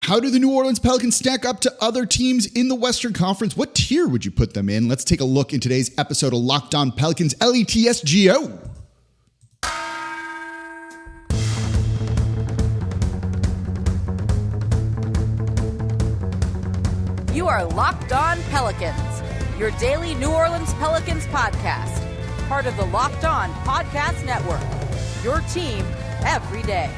How do the New Orleans Pelicans stack up to other teams in the Western Conference? What tier would you put them in? Let's take a look in today's episode of Locked On Pelicans, LETSGO. You are Locked On Pelicans, your daily New Orleans Pelicans podcast, part of the Locked On Podcast Network, your team every day.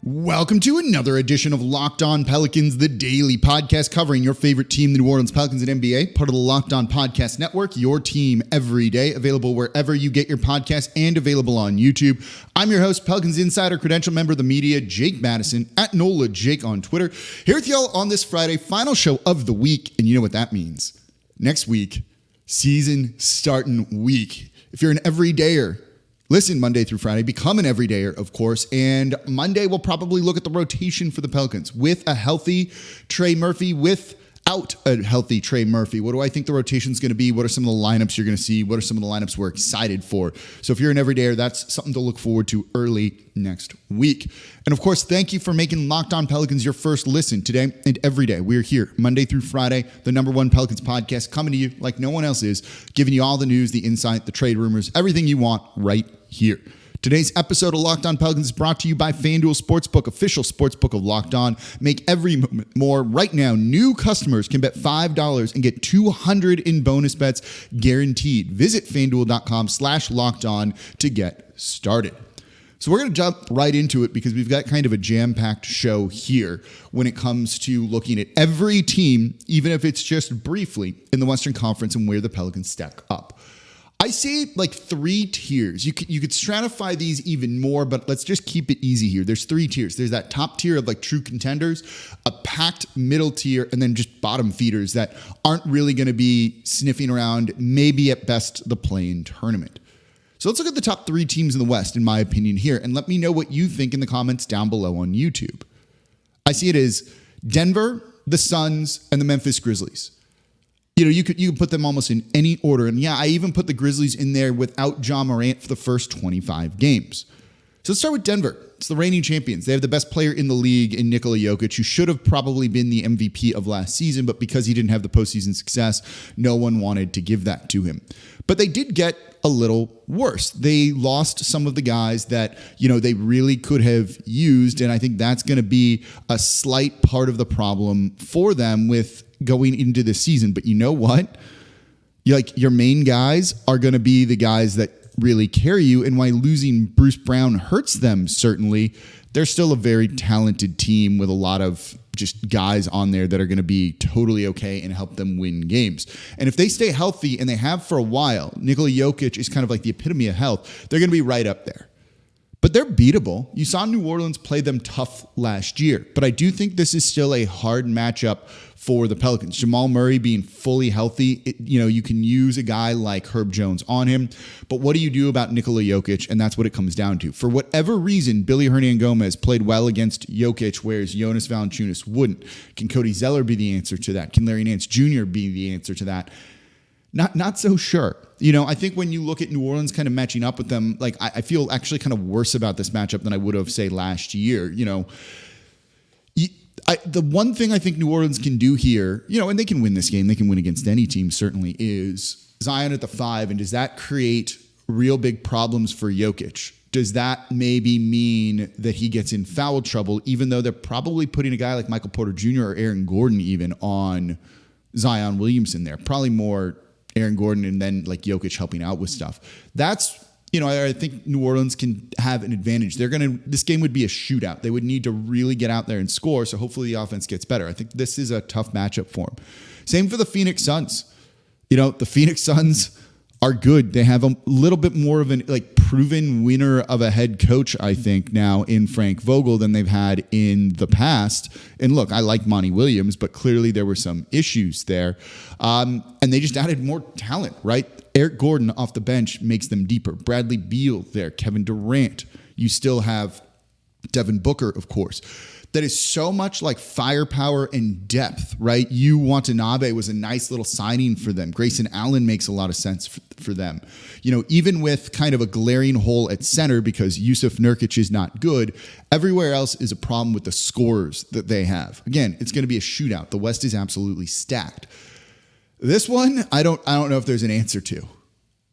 Welcome to another edition of Locked On Pelicans, the daily podcast covering your favorite team, the New Orleans Pelicans and NBA, part of the Locked On Podcast Network, your team every day, available wherever you get your podcasts and available on YouTube. I'm your host, Pelicans Insider, credential member of the media, Jake Madison, at NOLA Jake on Twitter, here with y'all on this Friday, final show of the week, and you know what that means. Next week, season starting week. If you're an everydayer, listen Monday through Friday, become an everydayer, of course, and Monday we'll probably look at the rotation for the Pelicans with a healthy Trey Murphy, without a healthy Trey Murphy. What do I think the rotation is going to be? What are some of the lineups you're going to see? What are some of the lineups we're excited for? So if you're an everydayer, that's something to look forward to early next week. And of course, thank you for making Locked On Pelicans your first listen today and every day. We're here Monday through Friday, the #1 Pelicans podcast, coming to you like no one else is, giving you all the news, the insight, the trade rumors, everything you want right here. Today's episode of Locked On Pelicans is brought to you by FanDuel Sportsbook, official sportsbook of Locked On. Make every moment more. Right now, new customers can bet $5 and get $200 in bonus bets guaranteed. Visit FanDuel.com/LockedOn to get started. So we're going to jump right into it because we've got kind of a jam-packed show here when it comes to looking at every team, even if it's just briefly, in the Western Conference and where the Pelicans stack up. I see like three tiers. You could stratify these even more, but let's just keep it easy here. There's three tiers. There's that top tier of like true contenders, a packed middle tier, and then just bottom feeders that aren't really going to be sniffing around, maybe at best the play-in tournament. So let's look at the top three teams in the West, in my opinion, here, and let me know what you think in the comments down below on YouTube. I see it as Denver, the Suns, and the Memphis Grizzlies. You know, you could put them almost in any order. And yeah, I even put the Grizzlies in there without Ja Morant for the first 25 games. So let's start with Denver. It's the reigning champions. They have the best player in the league in Nikola Jokic, who should have probably been the MVP of last season, but because he didn't have the postseason success, no one wanted to give that to him. But they did get a little worse. They lost some of the guys that, they really could have used, and I think that's going to be a slight part of the problem for them with going into this season. But you know what? Your main guys are going to be the guys that really carry you, and while losing Bruce Brown hurts them, certainly, they're still a very talented team with a lot of just guys on there that are going to be totally okay and help them win games. And if they stay healthy, and they have for a while, Nikola Jokic is kind of like the epitome of health, they're going to be right up there. But they're beatable. You saw New Orleans play them tough last year. But I do think this is still a hard matchup for the Pelicans. Jamal Murray being fully healthy, you can use a guy like Herb Jones on him. But what do you do about Nikola Jokic? And that's what it comes down to. For whatever reason, Billy Hernangomez played well against Jokic, whereas Jonas Valanciunas wouldn't. Can Cody Zeller be the answer to that? Can Larry Nance Jr. be the answer to that? Not so sure. I think when you look at New Orleans kind of matching up with them, like I feel actually kind of worse about this matchup than I would have, say, last year. The one thing I think New Orleans can do here, and they can win this game, they can win against any team certainly, is Zion at the 5. And does that create real big problems for Jokic? Does that maybe mean that he gets in foul trouble, even though they're probably putting a guy like Michael Porter Jr. or Aaron Gordon even on Zion Williamson there? Probably more Aaron Gordon and then like Jokic helping out with stuff. That's, I think New Orleans can have an advantage. This game would be a shootout. They would need to really get out there and score. So hopefully the offense gets better. I think this is a tough matchup for them. Same for the Phoenix Suns. The Phoenix Suns are good. They have a little bit more of an proven winner of a head coach, I think, now in Frank Vogel than they've had in the past. And look, I like Monty Williams, but clearly there were some issues there. And they just added more talent, right? Eric Gordon off the bench makes them deeper. Bradley Beal there, Kevin Durant. You still have Devin Booker, of course. That is so much like firepower and depth, right? Watanabe was a nice little signing for them. Grayson Allen makes a lot of sense for them. Even with kind of a glaring hole at center because Yusuf Nurkic is not good, everywhere else is a problem with the scorers that they have. Again, it's going to be a shootout. The West is absolutely stacked. This one, I don't know if there's an answer to.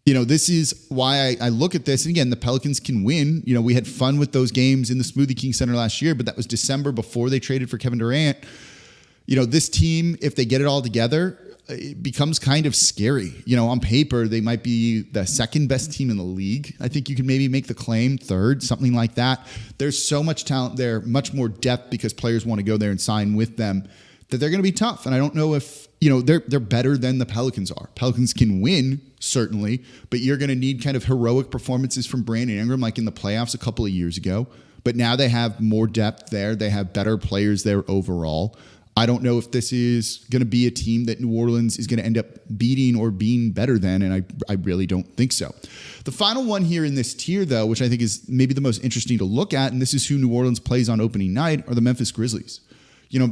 This is why I look at this. And again, the Pelicans can win. We had fun with those games in the Smoothie King Center last year, but that was December before they traded for Kevin Durant. This team, if they get it all together, it becomes kind of scary. On paper, they might be the second best team in the league. I think you can maybe make the claim third, something like that. There's so much talent there, much more depth because players want to go there and sign with them, that they're going to be tough. And I don't know if, they're better than the Pelicans are. Pelicans can win, certainly, but you're going to need kind of heroic performances from Brandon Ingram like in the playoffs a couple of years ago. But now they have more depth there. They have better players there overall. I don't know if this is going to be a team that New Orleans is going to end up beating or being better than, and I really don't think so. The final one here in this tier, though, which I think is maybe the most interesting to look at, and this is who New Orleans plays on opening night, are the Memphis Grizzlies.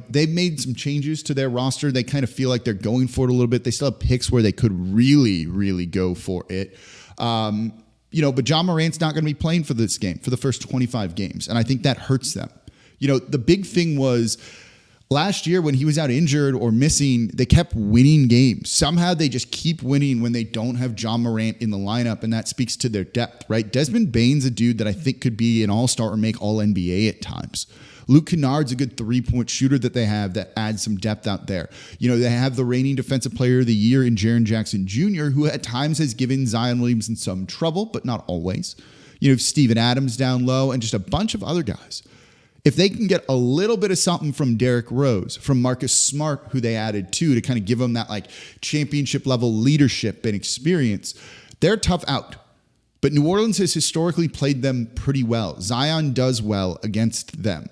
They've made some changes to their roster. They kind of feel like they're going for it a little bit. They still have picks where they could really, really go for it. But John Morant's not going to be playing for this game, for the first 25 games. And I think that hurts them. The big thing was last year when he was out injured or missing, they kept winning games. Somehow they just keep winning when they don't have John Morant in the lineup. And that speaks to their depth, right? Desmond Bane's a dude that I think could be an all-star or make all-NBA at times. Luke Kennard's a good three-point shooter that they have that adds some depth out there. They have the reigning defensive player of the year in Jaren Jackson Jr., who at times has given Zion Williamson some trouble, but not always. Steven Adams down low and just a bunch of other guys. If they can get a little bit of something from Derrick Rose, from Marcus Smart, who they added to kind of give them that like championship level leadership and experience, they're tough out. But New Orleans has historically played them pretty well. Zion does well against them.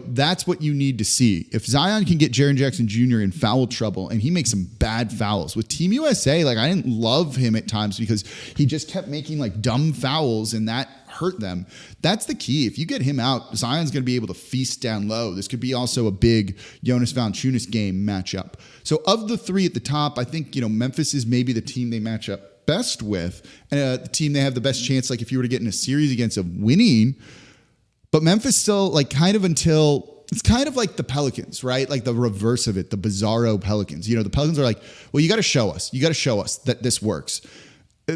That's what you need to see. If Zion can get Jaren Jackson Jr. in foul trouble, and he makes some bad fouls. With Team USA, I didn't love him at times because he just kept making dumb fouls, and that hurt them. That's the key. If you get him out, Zion's going to be able to feast down low. This could be also a big Jonas Valanciunas game matchup. So of the three at the top, I think, Memphis is maybe the team they match up best with, and the team they have the best chance, if you were to get in a series against, of winning. But Memphis still, it's kind of like the Pelicans, right? Like the reverse of it, the bizarro Pelicans. The Pelicans are like, well, you got to show us. You got to show us that this works.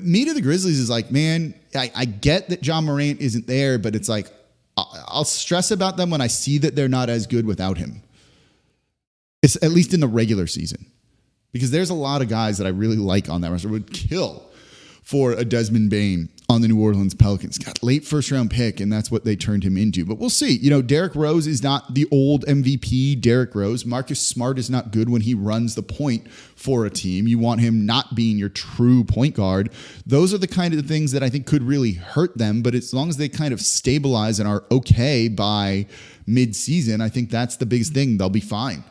Me to the Grizzlies is like, man, I get that John Morant isn't there, but it's like, I'll stress about them when I see that they're not as good without him. It's at least in the regular season. Because there's a lot of guys that I really like on that roster would kill for a Desmond Bane on the New Orleans Pelicans. Got late first round pick, and that's what they turned him into. But we'll see. Derrick Rose is not the old MVP Derrick Rose. Marcus Smart is not good when he runs the point for a team. You want him not being your true point guard. Those are the kind of things that I think could really hurt them. But as long as they kind of stabilize and are okay by mid-season, I think that's the biggest thing. They'll be fine.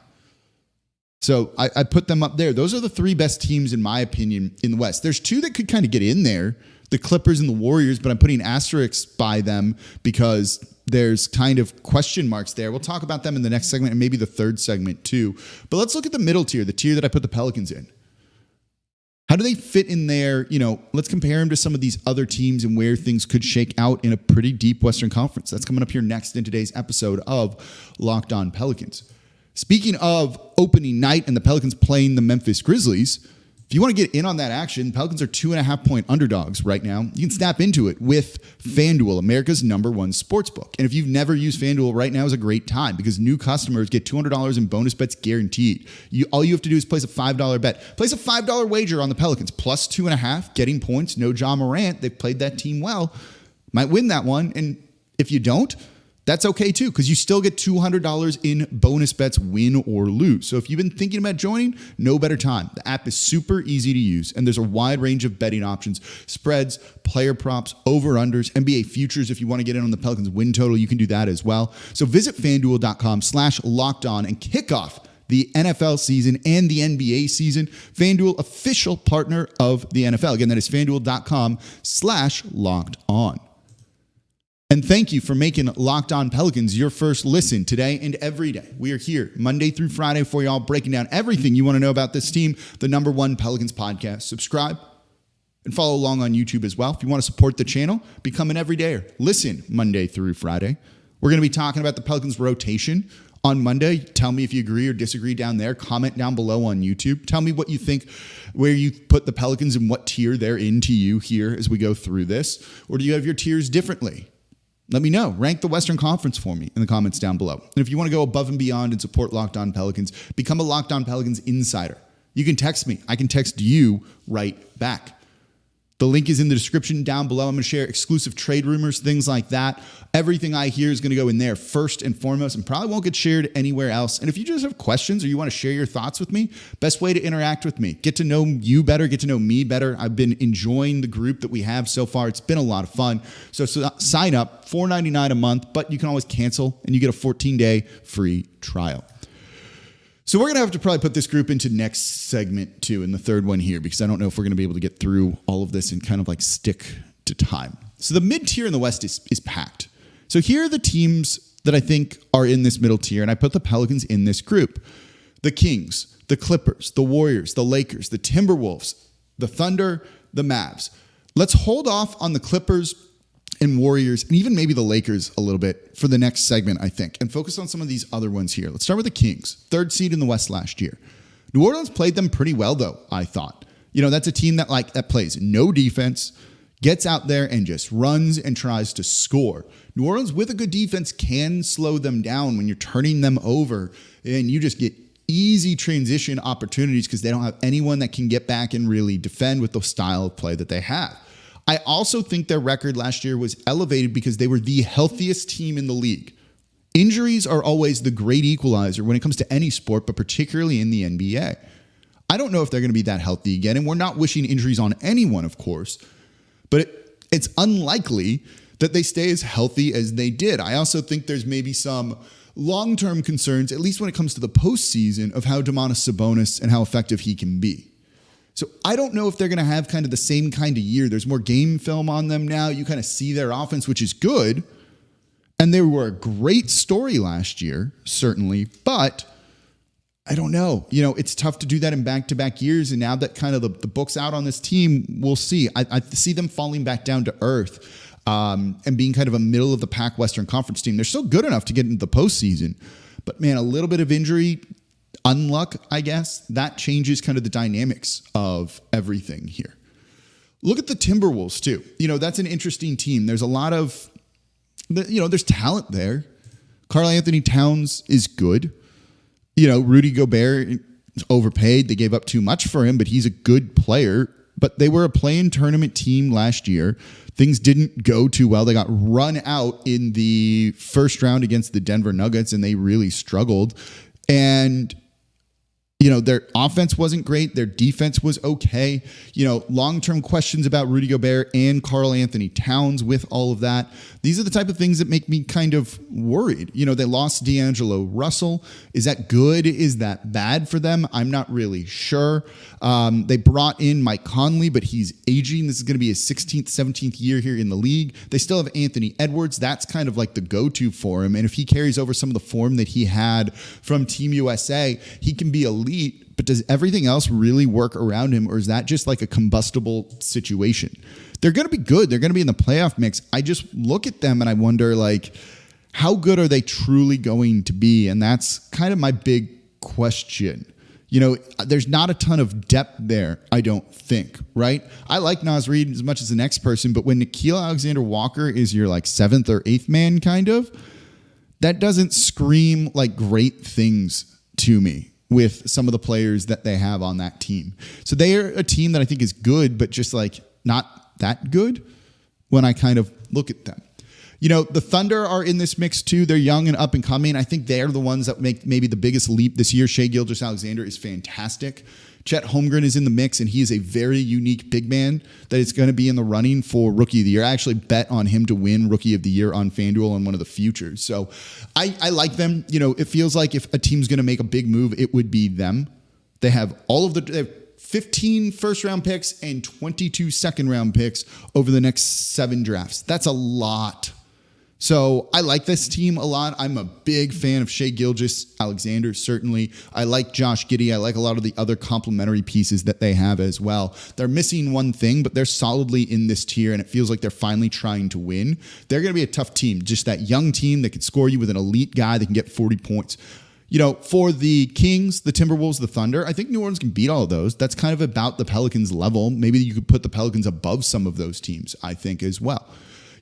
So I put them up there. Those are the three best teams, in my opinion, in the West. There's two that could kind of get in there, the Clippers and the Warriors, but I'm putting asterisks by them because there's kind of question marks there. We'll talk about them in the next segment and maybe the third segment too. But let's look at the middle tier, the tier that I put the Pelicans in. How do they fit in there? Let's compare them to some of these other teams and where things could shake out in a pretty deep Western Conference. That's coming up here next in today's episode of Locked On Pelicans. Speaking of opening night and the Pelicans playing the Memphis Grizzlies, if you want to get in on that action, Pelicans are 2.5-point underdogs right now. You can snap into it with FanDuel, America's #1 sportsbook. And if you've never used FanDuel, right now is a great time because new customers get $200 in bonus bets guaranteed. All you have to do is place a $5 bet. Place a $5 wager on the Pelicans, plus 2.5, getting points. No John Morant. They've played that team well. Might win that one. And if you don't, that's okay too, because you still get $200 in bonus bets, win or lose. So if you've been thinking about joining, no better time. The app is super easy to use, and there's a wide range of betting options, spreads, player props, over-unders, NBA futures. If you want to get in on the Pelicans win total, you can do that as well. So visit FanDuel.com/LockedOn and kick off the NFL season and the NBA season. FanDuel, official partner of the NFL. Again, that is FanDuel.com/LockedOn. And thank you for making Locked On Pelicans your first listen today and every day. We are here Monday through Friday for y'all, breaking down everything you want to know about this team, the #1 Pelicans podcast. Subscribe and follow along on YouTube as well. If you want to support the channel, become an everydayer. Listen Monday through Friday. We're going to be talking about the Pelicans rotation on Monday. Tell me if you agree or disagree down there. Comment down below on YouTube. Tell me what you think, where you put the Pelicans and what tier they're in to you here as we go through this. Or do you have your tiers differently? Let me know. Rank the Western Conference for me in the comments down below. And if you want to go above and beyond and support Locked On Pelicans, become a Locked On Pelicans insider. You can text me. I can text you right back. The link is in the description down below. I'm going to share exclusive trade rumors, things like that. Everything I hear is going to go in there first and foremost and probably won't get shared anywhere else. And if you just have questions or you want to share your thoughts with me, best way to interact with me, get to know you better, get to know me better. I've been enjoying the group that we have so far. It's been a lot of fun. So sign up, $4.99 a month, but you can always cancel and you get a 14-day free trial. So we're going to have to probably put this group into next segment too, in the third one here, because I don't know if we're going to be able to get through all of this and kind of like stick to time. So the mid tier in the West is packed. So here are the teams that I think are in this middle tier, and I put the Pelicans in this group. The Kings, the Clippers, the Warriors, the Lakers, the Timberwolves, the Thunder, the Mavs. Let's hold off on the Clippers and Warriors, and even maybe the Lakers a little bit for the next segment, I think, and focus on some of these other ones here. Let's start with the Kings, 3rd seed in the West last year. New Orleans played them pretty well, though, I thought. You know, that's a team that plays no defense, gets out there and just runs and tries to score. New Orleans, with a good defense, can slow them down when you're turning them over, and you just get easy transition opportunities because they don't have anyone that can get back and really defend with the style of play that they have. I also think their record last year was elevated because they were the healthiest team in the league. Injuries are always the great equalizer when it comes to any sport, but particularly in the NBA. I don't know if they're going to be that healthy again, and we're not wishing injuries on anyone, of course, but it's unlikely that they stay as healthy as they did. I also think there's maybe some long-term concerns, at least when it comes to the postseason, of how Domantas Sabonis and how effective he can be. So I don't know if they're going to have kind of the same kind of year. There's more game film on them now. You kind of see their offense, which is good. And they were a great story last year, certainly. But I don't know. You know, it's tough to do that in back-to-back years. And now that kind of the book's out on this team, we'll see. I see them falling back down to earth and being kind of a middle-of-the-pack Western Conference team. They're still good enough to get into the postseason. But, man, a little bit of injury unluck, I guess, that changes kind of the dynamics of everything here. Look at the Timberwolves, too. You know, that's an interesting team. There's a lot of, there's talent there. Karl Anthony Towns is good. You know, Rudy Gobert is overpaid. They gave up too much for him, but he's a good player. But they were a play-in tournament team last year. Things didn't go too well. They got run out in the first round against the Denver Nuggets, and they really struggled. And you know, their offense wasn't great. Their defense was okay. You know, long-term questions about Rudy Gobert and Karl Anthony Towns with all of that. These are the type of things that make me kind of worried. You know, they lost D'Angelo Russell. Is that good? Is that bad for them? I'm not really sure. They brought in Mike Conley, but he's aging. This is going to be his 16th, 17th year here in the league. They still have Anthony Edwards. That's kind of like the go-to for him. And if he carries over some of the form that he had from Team USA, he can be elite. But does everything else really work around him, or is that just like a combustible situation? They're going to be good. They're going to be in the playoff mix. I just look at them and I wonder, like, how good are they truly going to be? And that's kind of my big question. You know, there's not a ton of depth there, I don't think, right? I like Naz Reid as much as the next person, but when Nickeil Alexander-Walker is your like 7th or 8th man, kind of, that doesn't scream like great things to me with some of the players that they have on that team. So they are a team that I think is good, but just like not that good when I kind of look at them. You know, the Thunder are in this mix too. They're young and up and coming. I think they're the ones that make maybe the biggest leap this year. Shai Gilgeous-Alexander is fantastic. Chet Holmgren is in the mix, and he is a very unique big man that is going to be in the running for Rookie of the Year. I actually bet on him to win Rookie of the Year on FanDuel on one of the futures. So I like them. You know, it feels like if a team's going to make a big move, it would be them. They have they have 15 first-round picks and 22 second-round picks over the next 7 drafts. That's a lot. So I like this team a lot. I'm a big fan of Shai Gilgeous-Alexander, certainly. I like Josh Giddey. I like a lot of the other complementary pieces that they have as well. They're missing one thing, but they're solidly in this tier, and it feels like they're finally trying to win. They're going to be a tough team, just that young team that can score you with an elite guy that can get 40 points. For the Kings, the Timberwolves, the Thunder, I think New Orleans can beat all of those. That's kind of about the Pelicans level. Maybe you could put the Pelicans above some of those teams, I think, as well.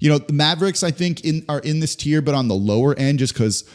The Mavericks, I think, are in this tier, but on the lower end just because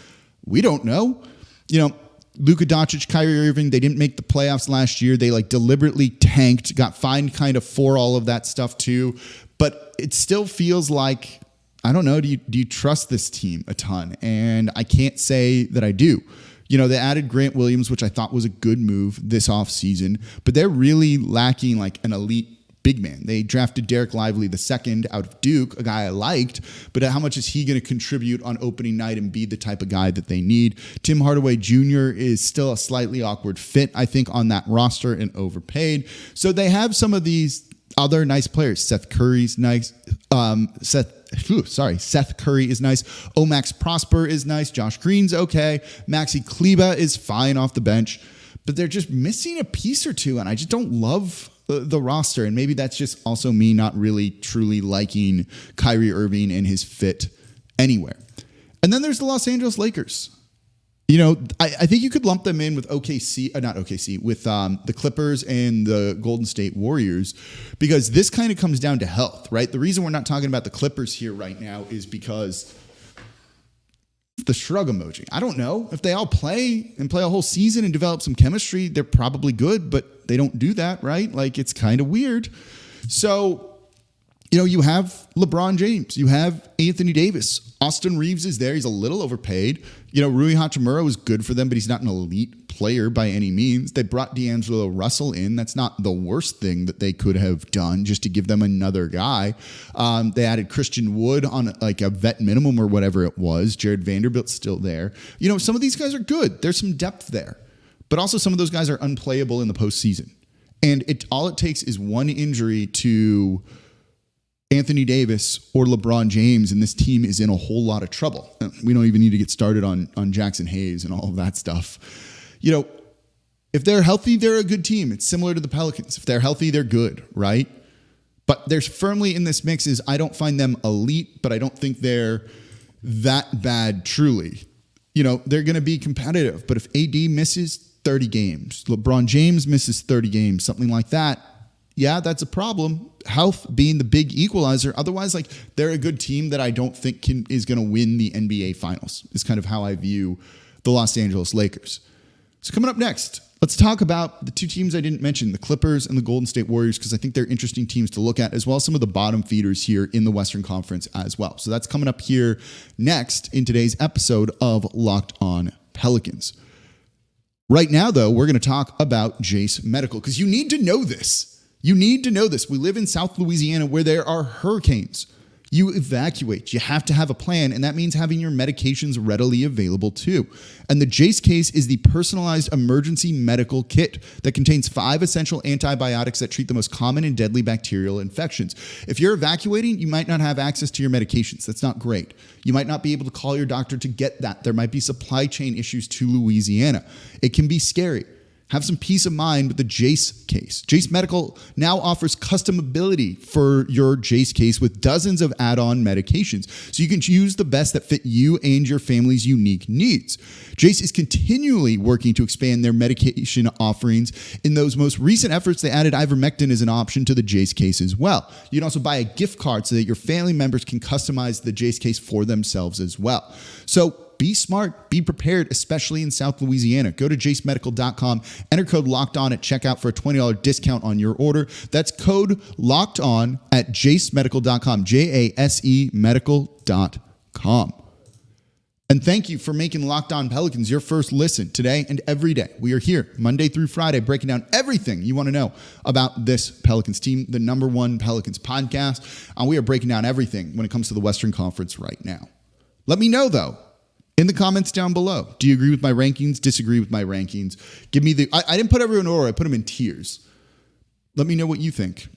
we don't know. Luka Doncic, Kyrie Irving, they didn't make the playoffs last year. They deliberately tanked, got fined kind of for all of that stuff too. But it still feels like, I don't know, do you trust this team a ton? And I can't say that I do. They added Grant Williams, which I thought was a good move this offseason, but they're really lacking an elite big man. They drafted Derek Lively II out of Duke, a guy I liked, but how much is he going to contribute on opening night and be the type of guy that they need? Tim Hardaway Jr. is still a slightly awkward fit, I think, on that roster and overpaid. So they have some of these other nice players. Seth Curry's nice. Seth Curry is nice. Omax Prosper is nice. Josh Green's okay. Maxi Kleber is fine off the bench, but they're just missing a piece or two, and I just don't love the roster. And maybe that's just also me not really truly liking Kyrie Irving and his fit anywhere. And then there's the Los Angeles Lakers. I think you could lump them in with with the Clippers and the Golden State Warriors, because this kind of comes down to health, right? The reason we're not talking about the Clippers here right now is because the shrug emoji. I don't know. If they all play a whole season and develop some chemistry, they're probably good, but they don't do that, right? It's kind of weird. So, you have LeBron James, you have Anthony Davis, Austin Reeves is there. He's a little overpaid. Rui Hachimura is good for them, but he's not an elite player by any means. They brought D'Angelo Russell in. That's not the worst thing that they could have done just to give them another guy. They added Christian Wood on a vet minimum or whatever it was. Jared Vanderbilt's still there. Some of these guys are good. There's some depth there, but also some of those guys are unplayable in the postseason. And all it takes is one injury to Anthony Davis or LeBron James, and this team is in a whole lot of trouble. We don't even need to get started on Jackson Hayes and all of that stuff. If they're healthy, they're a good team. It's similar to the Pelicans. If they're healthy, they're good, right? But they're firmly in this mix is I don't find them elite, but I don't think they're that bad truly. They're going to be competitive, but if AD misses 30 games, LeBron James misses 30 games, something like that, yeah, that's a problem. Health being the big equalizer. Otherwise, they're a good team that I don't think is going to win the NBA Finals, is kind of how I view the Los Angeles Lakers. So coming up next, let's talk about the two teams I didn't mention, the Clippers and the Golden State Warriors, because I think they're interesting teams to look at, as well as some of the bottom feeders here in the Western Conference as well. So that's coming up here next in today's episode of Locked On Pelicans. Right now, though, we're going to talk about Jase Medical, because you need to know this. You need to know this. We live in South Louisiana where there are hurricanes. You evacuate. You have to have a plan, and that means having your medications readily available too. And the Jase case is the personalized emergency medical kit that contains 5 essential antibiotics that treat the most common and deadly bacterial infections. If you're evacuating, you might not have access to your medications. That's not great. You might not be able to call your doctor to get that. There might be supply chain issues to Louisiana. It can be scary. Have some peace of mind with the Jase case. Jase Medical now offers customability for your Jase case with dozens of add-on medications, so you can choose the best that fit you and your family's unique needs. Jase is continually working to expand their medication offerings. In those most recent efforts, they added ivermectin as an option to the Jase case as well. You can also buy a gift card so that your family members can customize the Jase case for themselves as well. So be smart, be prepared, especially in South Louisiana. Go to jasemedical.com, enter code LOCKEDON at checkout for a $20 discount on your order. That's code LOCKEDON at jasemedical.com, JASE medical.com. And thank you for making Locked On Pelicans your first listen today and every day. We are here Monday through Friday breaking down everything you want to know about this Pelicans team, the #1 Pelicans podcast. And we are breaking down everything when it comes to the Western Conference right now. Let me know, though, in the comments down below. Do you agree with my rankings? Disagree with my rankings? Give me I didn't put everyone in order. I put them in tiers. Let me know what you think.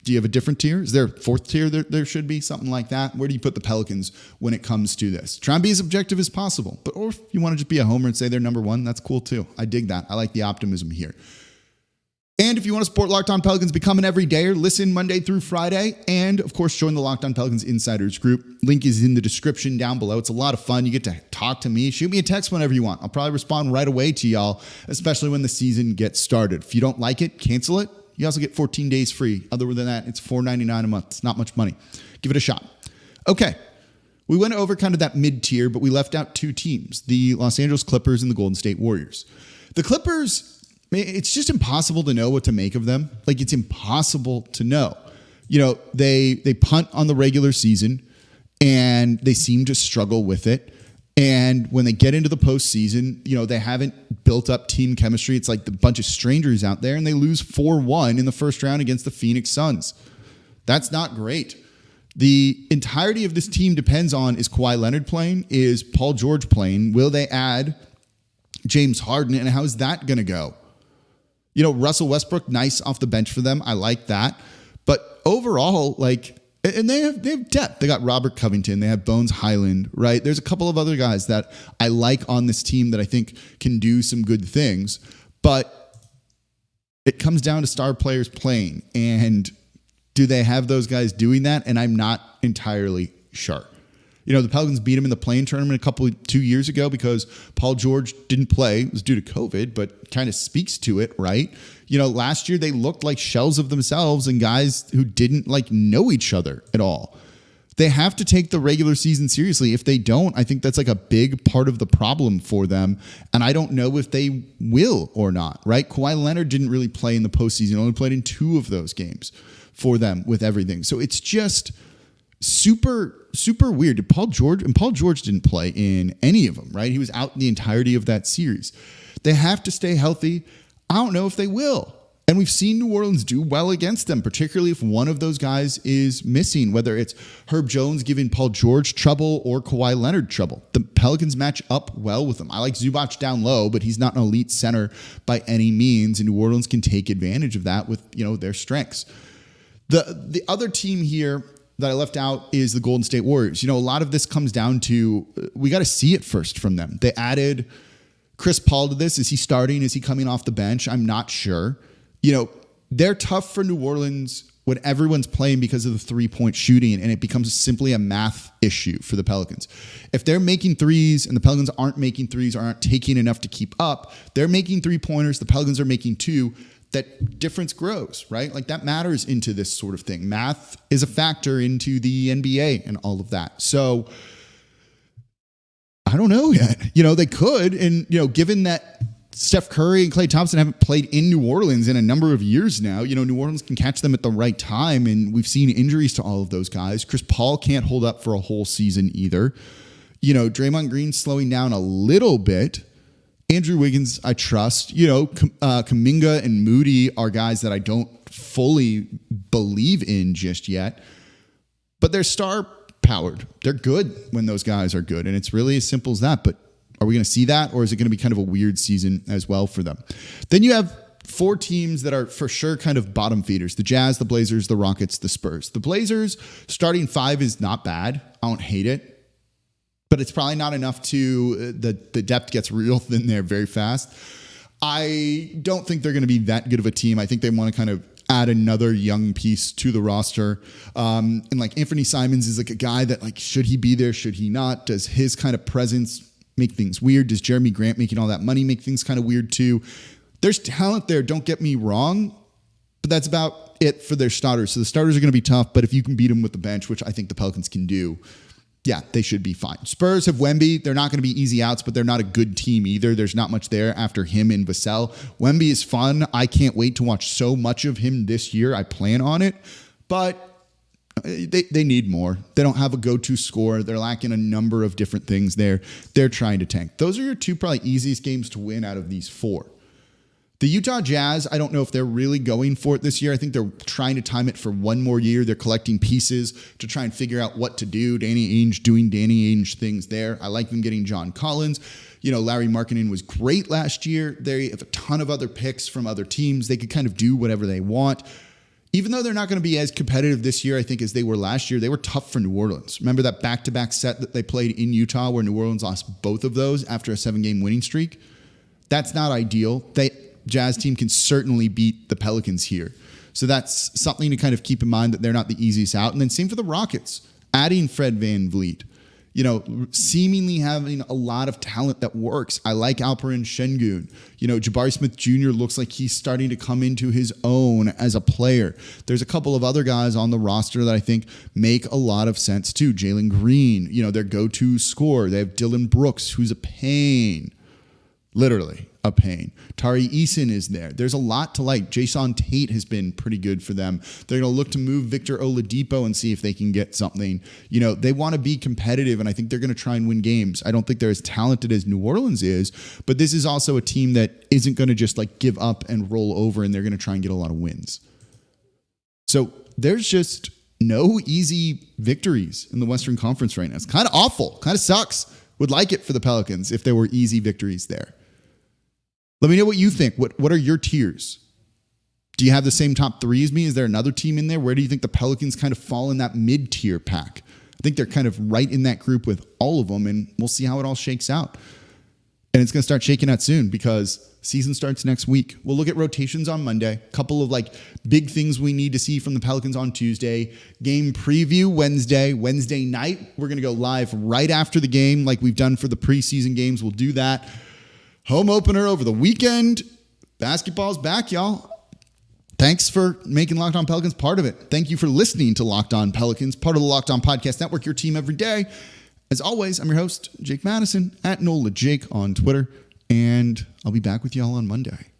Do you have a different tier? Is there a fourth tier? There should be something like that. Where do you put the Pelicans when it comes to this? Try and be as objective as possible. But or if you want to just be a homer and say they're number one, that's cool too. I dig that. I like the optimism here. And if you want to support Locked On Pelicans, become an everydayer. Listen Monday through Friday. And, of course, join the Locked On Pelicans Insiders group. Link is in the description down below. It's a lot of fun. You get to talk to me. Shoot me a text whenever you want. I'll probably respond right away to y'all, especially when the season gets started. If you don't like it, cancel it. You also get 14 days free. Other than that, it's $4.99 a month. It's not much money. Give it a shot. Okay. We went over kind of that mid-tier, but we left out two teams, the Los Angeles Clippers and the Golden State Warriors. The Clippers, it's just impossible to know what to make of them. Like, it's impossible to know. You know, they punt on the regular season, and they seem to struggle with it. And when they get into the postseason, you know, they haven't built up team chemistry. It's like a bunch of strangers out there, and they lose 4-1 in the first round against the Phoenix Suns. That's not great. The entirety of this team depends on, is Kawhi Leonard playing? Is Paul George playing? Will they add James Harden? And how's that going to go? You know, Russell Westbrook, nice off the bench for them. I like that. But overall, like, and they have depth. They got Robert Covington. They have Bones Highland, right? There's a couple of other guys that I like on this team that I think can do some good things. But it comes down to star players playing. And do they have those guys doing that? And I'm not entirely sure. You know, the Pelicans beat him in the play-in tournament 2 years ago because Paul George didn't play. It was due to COVID, but kind of speaks to it, right? You know, last year they looked like shells of themselves and guys who didn't like know each other at all. They have to take the regular season seriously. If they don't, I think that's like a big part of the problem for them. And I don't know if they will or not, right? Kawhi Leonard didn't really play in the postseason, only played in 2 of those games for them with everything. So it's just super weird. Paul George didn't play in any of them, right? He was out the entirety of that series. They have to stay healthy. I don't know if they will. And we've seen New Orleans do well against them, particularly if one of those guys is missing, whether it's Herb Jones giving Paul George trouble or Kawhi Leonard trouble. The Pelicans match up well with them. I like Zubac down low, but he's not an elite center by any means, and New Orleans can take advantage of that with, you know, their strengths. The other team here that I left out is the Golden State Warriors. You know, a lot of this comes down to, we got to see it first from them. They added Chris Paul to this. Is he starting? Is he coming off the bench? I'm not sure. You know, they're tough for New Orleans when everyone's playing because of the three-point shooting, and it becomes simply a math issue for the Pelicans. If they're making threes and the Pelicans aren't making threes or aren't taking enough to keep up, they're making three-pointers, the Pelicans are making 2, that difference grows, right? Like that matters into this sort of thing. Math is a factor into the NBA and all of that. So I don't know yet. You know, they could, and, you know, given that Steph Curry and Klay Thompson haven't played in New Orleans in a number of years now, you know, New Orleans can catch them at the right time, and we've seen injuries to all of those guys. Chris Paul can't hold up for a whole season either. You know, Draymond Green slowing down a little bit. Andrew Wiggins, I trust. You know, Kuminga and Moody are guys that I don't fully believe in just yet, but they're star-powered. They're good when those guys are good, and it's really as simple as that. But are we going to see that, or is it going to be kind of a weird season as well for them? Then you have 4 teams that are for sure kind of bottom feeders: the Jazz, the Blazers, the Rockets, the Spurs. The Blazers starting 5 is not bad. I don't hate it. But it's probably not enough to, the depth gets real thin there very fast. I don't think they're going to be that good of a team. I think they want to kind of add another young piece to the roster. And like Anthony Simons is like a guy that, like, should he be there? Should he not? Does his kind of presence make things weird? Does Jeremy Grant making all that money make things kind of weird too? There's talent there, don't get me wrong, but that's about it for their starters. So the starters are going to be tough, but if you can beat them with the bench, which I think the Pelicans can do, yeah, they should be fine. Spurs have Wemby. They're not going to be easy outs, but they're not a good team either. There's not much there after him and Vassell. Wemby is fun. I can't wait to watch so much of him this year. I plan on it, but they need more. They don't have a go-to scorer. They're lacking a number of different things there. They're trying to tank. Those are your 2 probably easiest games to win out of these 4. The Utah Jazz, I don't know if they're really going for it this year. I think they're trying to time it for 1 more year. They're collecting pieces to try and figure out what to do. Danny Ainge doing Danny Ainge things there. I like them getting John Collins. You know, Larry Markkinen was great last year. They have a ton of other picks from other teams. They could kind of do whatever they want. even though they're not going to be as competitive this year, I think, as they were last year, they were tough for New Orleans. Remember that back-to-back set that they played in Utah where New Orleans lost both of those after a 7-game winning streak? That's not ideal. Jazz team can certainly beat the Pelicans here. So that's something to kind of keep in mind, that they're not the easiest out. And then same for the Rockets, adding Fred VanVleet. Seemingly having a lot of talent that works. I like Alperen Şengün. Jabari Smith Jr. looks like he's starting to come into his own as a player. There's a couple of other guys on the roster that I think make a lot of sense too. Jalen Green, their go-to scorer. They have Dylan Brooks, who's a pain. Literally a pain. Tari Eason is there. There's a lot to like. Jason Tate has been pretty good for them. They're going to look to move Victor Oladipo and see if they can get something. They want to be competitive, and I think they're going to try and win games. I don't think they're as talented as New Orleans is, but this is also a team that isn't going to just give up and roll over, and they're going to try and get a lot of wins. So there's just no easy victories in the Western Conference right now. It's kind of awful. Kind of sucks. Would like it for the Pelicans if there were easy victories there. Let me know what you think. What are your tiers? Do you have the same top three as me? Is there another team in there? Where do you think the Pelicans kind of fall in that mid-tier pack? I think they're kind of right in that group with all of them, and we'll see how it all shakes out. And it's going to start shaking out soon because season starts next week. We'll look at rotations on Monday. A couple of big things we need to see from the Pelicans on Tuesday. Game preview Wednesday. Wednesday night, we're going to go live right after the game like we've done for the preseason games. We'll do that. Home opener over the weekend. Basketball's back, y'all. Thanks for making Locked On Pelicans part of it. Thank you for listening to Locked On Pelicans, part of the Locked On Podcast Network, your team every day. As always, I'm your host, Jake Madison, at NOLA Jake on Twitter, and I'll be back with y'all on Monday.